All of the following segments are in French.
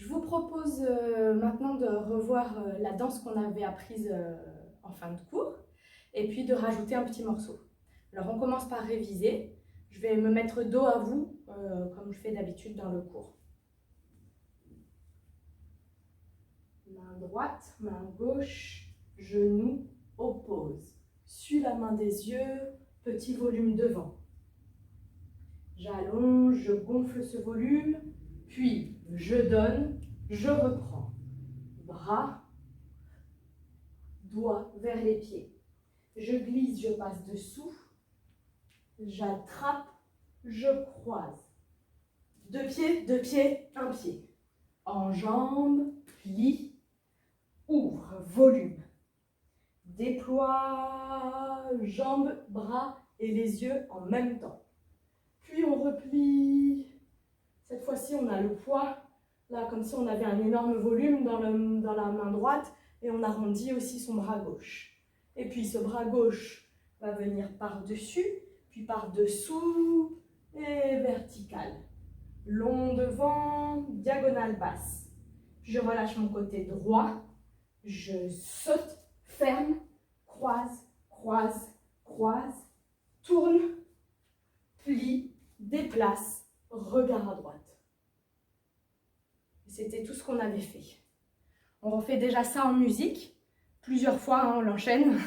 Je vous propose maintenant de revoir la danse qu'on avait apprise en fin de cours et puis de rajouter un petit morceau. Alors on commence par réviser. Je vais me mettre dos à vous comme je fais d'habitude dans le cours. Main droite, main gauche, genou, oppose. Suis la main des yeux, petit volume devant. J'allonge, je gonfle ce volume, puis je donne, je reprends. Bras, doigts vers les pieds. Je glisse, je passe dessous. J'attrape, je croise. Deux pieds, un pied. Enjambe, plie, ouvre, volume. Déploie, jambes, bras et les yeux en même temps. Puis on replie. Cette fois-ci, on a le poids, là, comme si on avait un énorme volume dans la main droite et on arrondit aussi son bras gauche. Et puis ce bras gauche va venir par-dessus, puis par-dessous et vertical. Long devant, diagonale basse. Je relâche mon côté droit, je saute, ferme, croise, croise, croise, tourne, plie, déplace, regard à droite. C'était tout ce qu'on avait fait. On refait déjà ça en musique, plusieurs fois, hein, on l'enchaîne.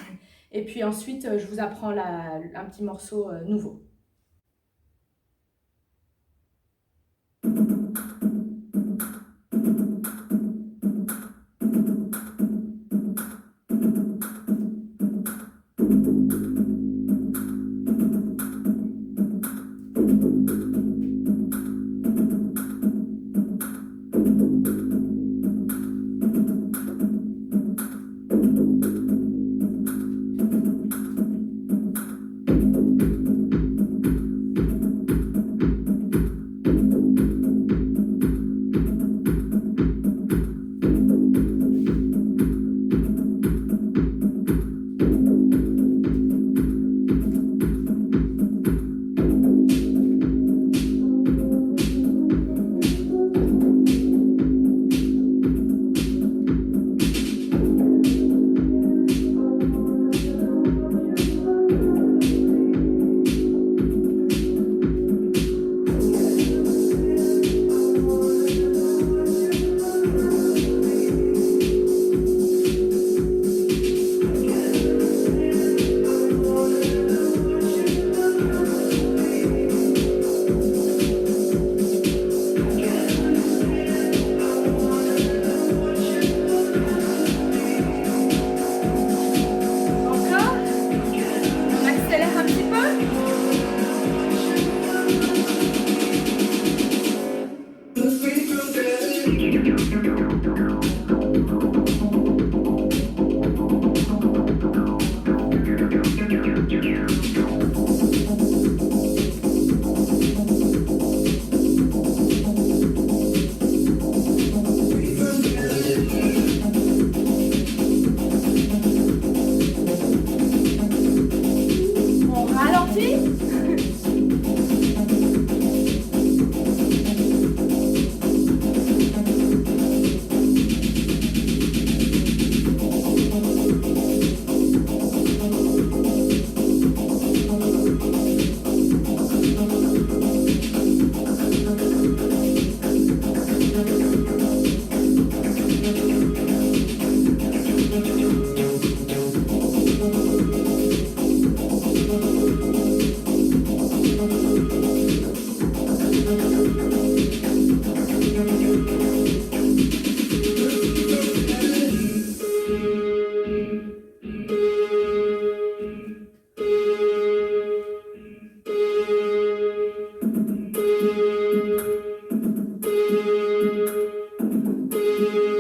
Et puis ensuite, je vous apprends un petit morceau nouveau.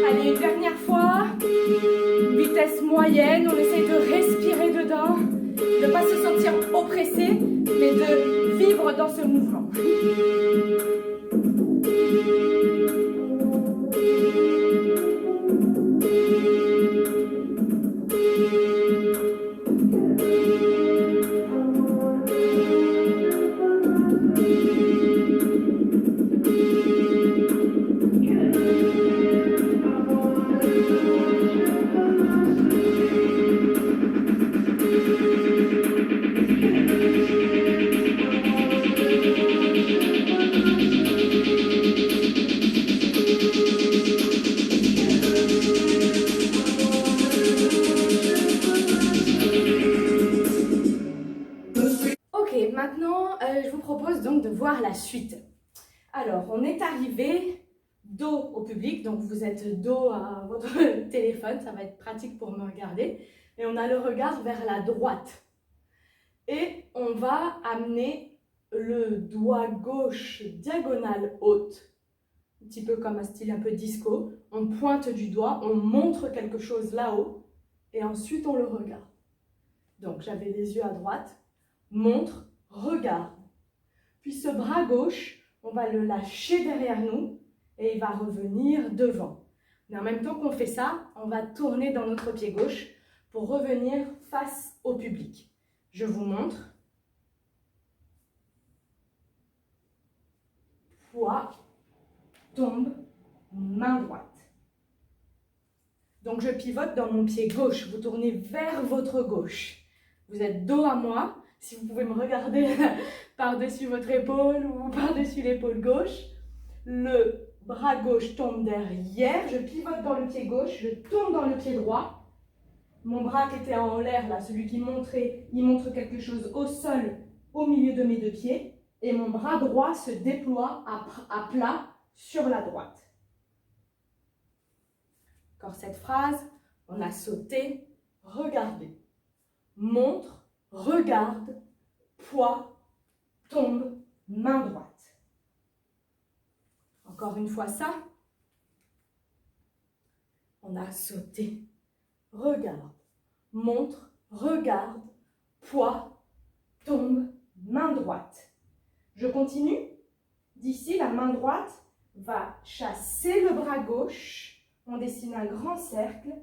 Allez, une dernière fois. Vitesse moyenne, on essaye de respirer dedans, de ne pas se sentir oppressé, mais de vivre dans ce mouvement. propose donc de voir la suite. Alors, on est arrivé dos au public, donc vous êtes dos à votre téléphone, ça va être pratique pour me regarder. Et on a le regard vers la droite. Et on va amener le doigt gauche diagonale haute, un petit peu comme un style un peu disco. On pointe du doigt, on montre quelque chose là-haut et ensuite on le regarde. Donc j'avais les yeux à droite, montre, regarde. Puis ce bras gauche, on va le lâcher derrière nous et il va revenir devant. Mais en même temps qu'on fait ça, on va tourner dans notre pied gauche pour revenir face au public. Je vous montre. Poids, tombe, main droite. Donc je pivote dans mon pied gauche, vous tournez vers votre gauche. Vous êtes dos à moi, si vous pouvez me regarder par-dessus votre épaule ou par-dessus l'épaule gauche. Le bras gauche tombe derrière, je pivote dans le pied gauche, je tourne dans le pied droit. Mon bras qui était en l'air, là, celui qui montrait, il montre quelque chose au sol, au milieu de mes deux pieds. Et mon bras droit se déploie à plat sur la droite. Encore cette phrase, on a sauté, regardez. Montre, regarde, poids, tombe, main droite. Encore une fois ça. On a sauté, regarde, montre, regarde, poids, tombe, main droite. Je continue. D'ici, la main droite va chasser le bras gauche. On dessine un grand cercle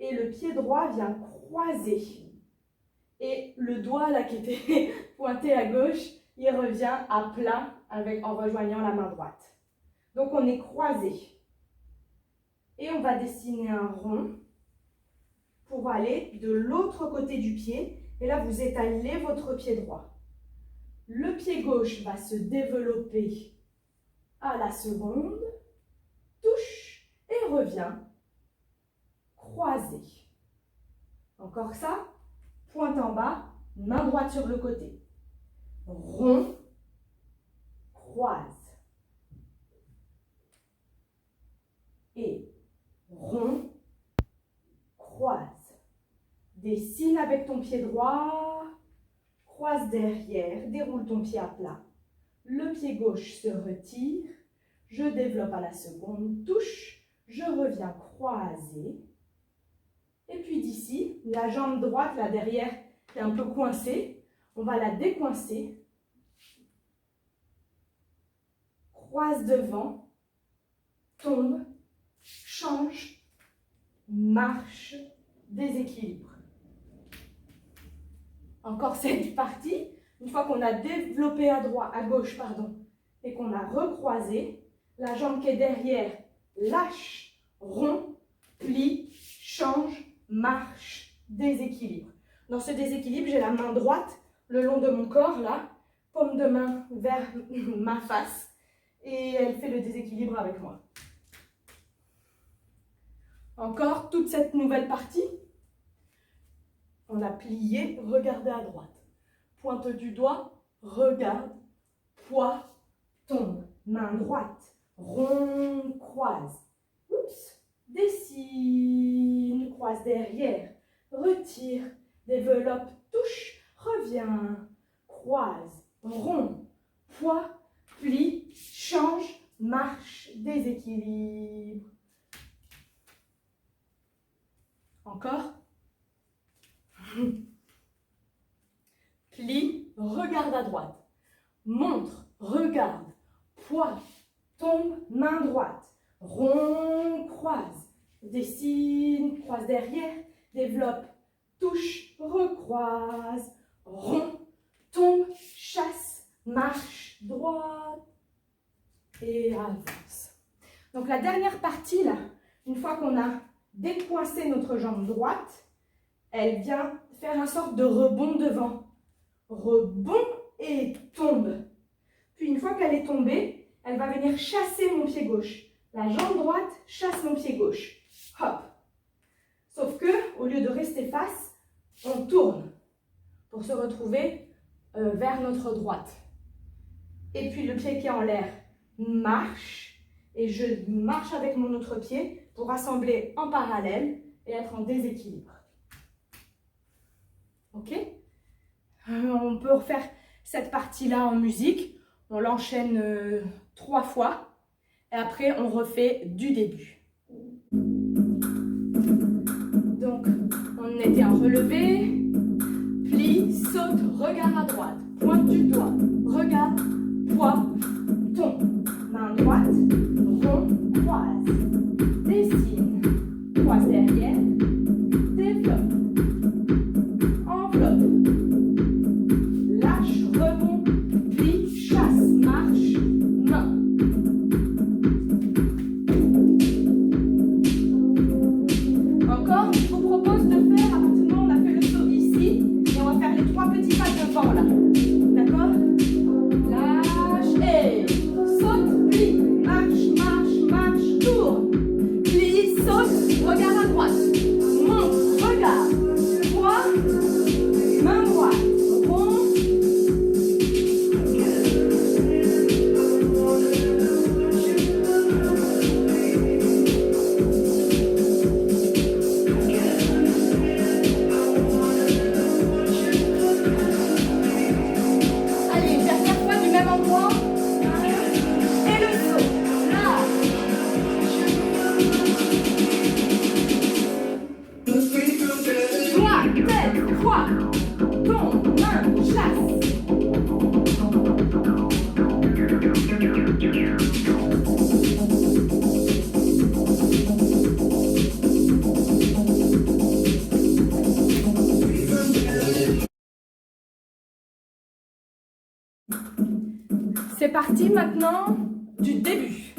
et le pied droit vient croiser. Et le doigt là qui était pointé à gauche, il revient à plat en rejoignant la main droite. Donc on est croisé. Et on va dessiner un rond pour aller de l'autre côté du pied. Et là, vous étalez votre pied droit. Le pied gauche va se développer à la seconde, touche et revient, croisé. Encore ça, pointe en bas, main droite sur le côté. Rond, croise. Et rond, croise. Dessine avec ton pied droit. Croise derrière, déroule ton pied à plat. Le pied gauche se retire. Je développe à la seconde, touche. Je reviens croiser. Et puis d'ici, la jambe droite, là derrière, est un peu coincée. On va la décoincer. Croise devant. Tombe. Change. Marche. Déséquilibre. Encore cette partie, une fois qu'on a développé à gauche, et qu'on a recroisé, la jambe qui est derrière lâche, rond, plie, change, marche, déséquilibre. Dans ce déséquilibre, j'ai la main droite le long de mon corps, là, paume de main vers ma face, et elle fait le déséquilibre avec moi. Encore toute cette nouvelle partie. On a plié, regardez à droite. Pointe du doigt, regarde, poids, tombe. Main droite, rond, croise. Oups, dessine, croise derrière, retire, développe, touche, revient, croise, rond, poids, plie, change, marche, déséquilibre. Encore. Plie, regarde à droite. Montre, regarde. Poids, tombe, main droite. Rond, croise. Dessine, croise derrière. Développe, touche, recroise. Rond, tombe, chasse, marche, droite. Et avance. Donc la dernière partie, là, une fois qu'on a décoincé notre jambe droite, elle vient faire une sorte de rebond devant. Rebond et tombe. Puis une fois qu'elle est tombée, elle va venir chasser mon pied gauche. La jambe droite chasse mon pied gauche. Hop. Sauf que, au lieu de rester face, on tourne pour se retrouver vers notre droite. et puis le pied qui est en l'air marche, et je marche avec mon autre pied pour assembler en parallèle et être en déséquilibre. Ok? On peut refaire cette partie-là en musique. On l'enchaîne 3 fois. Et après, on refait du début. Donc, on était en relevé. Plie, saute, regard à droite. Pointe du doigt. Regard, poids, tombe. Main droite, rond, croise. Dessine. Croise derrière. Développe. Enveloppe. Lâche, rebond, plie, chasse, marche, main. Encore, je vous propose de faire, à partir du moment où on a fait le saut ici, et on va faire les 3 petits pas devant là. D'accord? Lâche et saute, plie, marche, marche, marche, tourne. Plie, saute, regard à droite. Monte, regarde. Poids, main droite. Rond. Allez, dernière fois du même endroit. Et le saut. Là. Doigt, tête, poids. Tombe, main, chasse. C'est parti maintenant du début.